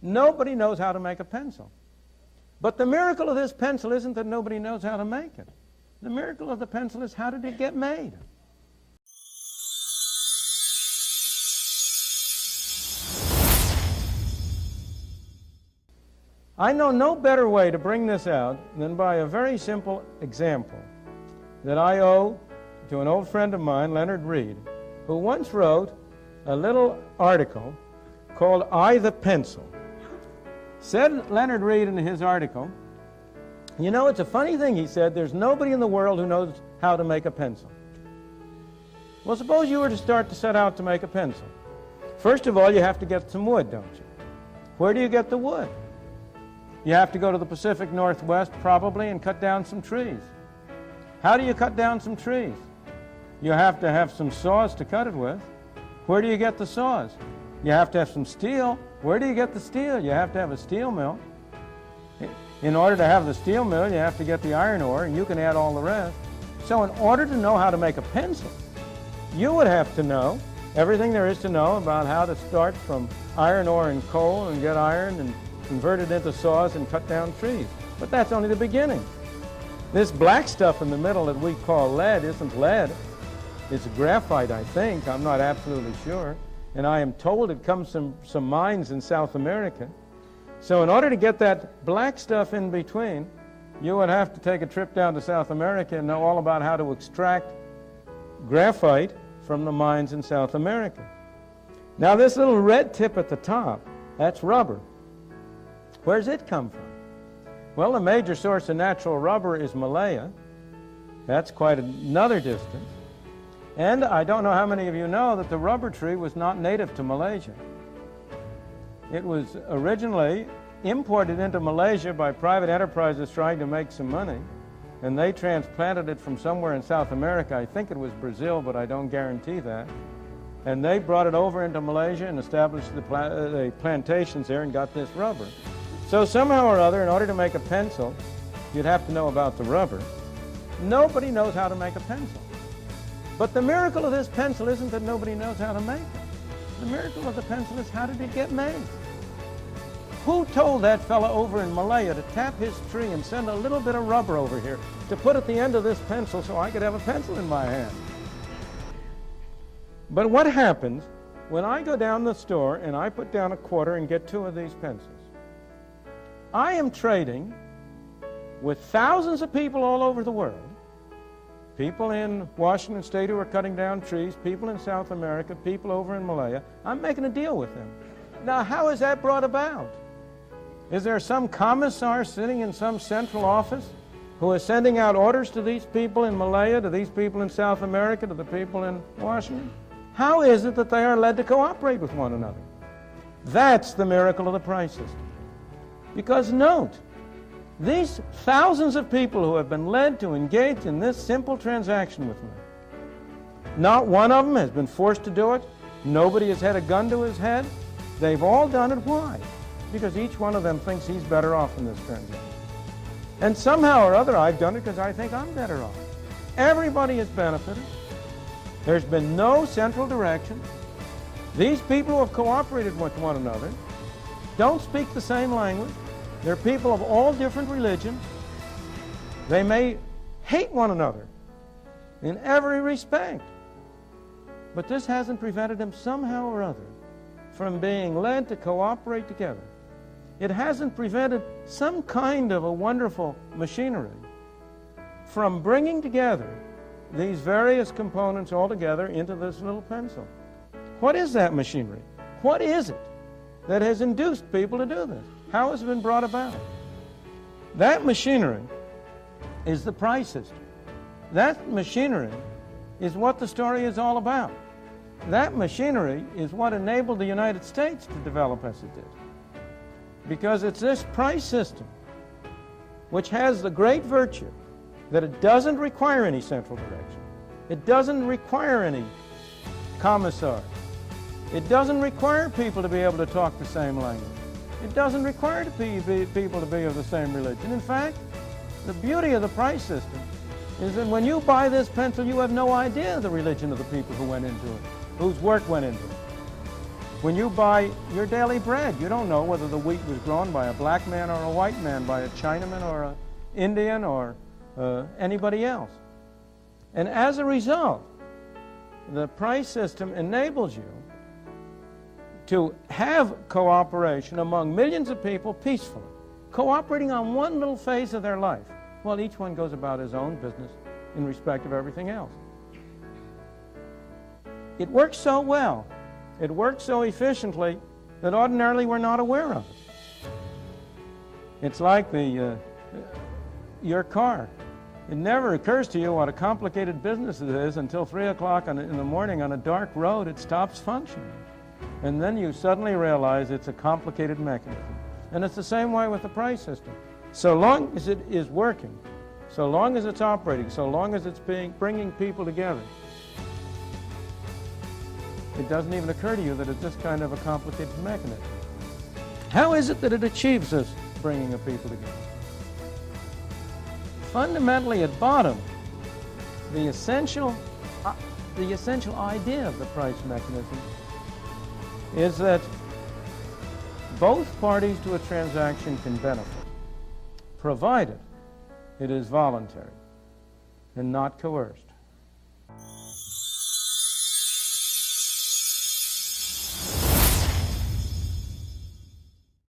Nobody knows how to make a pencil. But the miracle of this pencil isn't that nobody knows how to make it. The miracle of the pencil is, how did it get made? I know no better way to bring this out than by a very simple example that I owe to an old friend of mine, Leonard Read, who once wrote a little article called "I the Pencil." Said Leonard Read in his article, you know, it's a funny thing, he said, there's nobody in the world who knows how to make a pencil. Well, suppose you were to start to set out to make a pencil. First of all, you have to get some wood, don't you? Where do you get the wood? You have to go to the Pacific Northwest, probably, and cut down some trees. How do you cut down some trees? You have to have some saws to cut it with. Where do you get the saws? You have to have some steel. Where do you get the steel? You have to have a steel mill. In order to have the steel mill, you have to get the iron ore, and you can add all the rest. So in order to know how to make a pencil, you would have to know everything there is to know about how to start from iron ore and coal and get iron and convert it into saws and cut down trees. But that's only the beginning. This black stuff in the middle that we call lead isn't lead. It's graphite, I think. I'm not absolutely sure. And I am told it comes from some mines in South America. So in order to get that black stuff in between, you would have to take a trip down to South America and know all about how to extract graphite from the mines in South America. Now this little red tip at the top, that's rubber. Where's it come from? Well, the major source of natural rubber is Malaya. That's quite another distance. And I don't know how many of you know that the rubber tree was not native to Malaysia. It was originally imported into Malaysia by private enterprises trying to make some money, and they transplanted it from somewhere in South America. I think it was Brazil, but I don't guarantee that. And they brought it over into Malaysia and established the plantations there and got this rubber. So somehow or other, in order to make a pencil, you'd have to know about the rubber. Nobody knows how to make a pencil. But the miracle of this pencil isn't that nobody knows how to make it. The miracle of the pencil is, how did it get made? Who told that fellow over in Malaya to tap his tree and send a little bit of rubber over here to put at the end of this pencil so I could have a pencil in my hand? But what happens when I go down the store and I put down a quarter and get 2 of these pencils? I am trading with thousands of people all over the world. People in Washington State who are cutting down trees, people in South America, people over in Malaya. I'm making a deal with them. Now, how is that brought about? Is there some commissar sitting in some central office who is sending out orders to these people in Malaya, to these people in South America, to the people in Washington? How is it that they are led to cooperate with one another? That's the miracle of the price system. Because note, these thousands of people who have been led to engage in this simple transaction with me, not one of them has been forced to do it. Nobody has had a gun to his head. They've all done it. Why? Because each one of them thinks he's better off in this transaction. And somehow or other, I've done it because I think I'm better off. Everybody has benefited. There's been no central direction. These people who have cooperated with one another don't speak the same language. They're people of all different religions. They may hate one another in every respect. But this hasn't prevented them somehow or other from being led to cooperate together. It hasn't prevented some kind of a wonderful machinery from bringing together these various components all together into this little pencil. What is that machinery? What is it that has induced people to do this? How has it been brought about? That machinery is the price system. That machinery is what the story is all about. That machinery is what enabled the United States to develop as it did. Because it's this price system which has the great virtue that it doesn't require any central direction. It doesn't require any commissar. It doesn't require people to be able to talk the same language. It doesn't require people to be of the same religion. In fact, the beauty of the price system is that when you buy this pencil, you have no idea the religion of the people who went into it, whose work went into it. When you buy your daily bread, you don't know whether the wheat was grown by a black man or a white man, by a Chinaman or an Indian or anybody else. And as a result, the price system enables you to have cooperation among millions of people peacefully, cooperating on one little phase of their life, while each one goes about his own business in respect of everything else. It works so well, it works so efficiently, that ordinarily we're not aware of it. It's like your car. It never occurs to you what a complicated business it is until 3 o'clock in the morning on a dark road it stops functioning. And then you suddenly realize it's a complicated mechanism. And it's the same way with the price system. So long as it is working, so long as it's operating, so long as it's bringing people together, it doesn't even occur to you that it's this kind of a complicated mechanism. How is it that it achieves this bringing of people together? Fundamentally, at bottom, the essential idea of the price mechanism is that both parties to a transaction can benefit, provided it is voluntary and not coerced.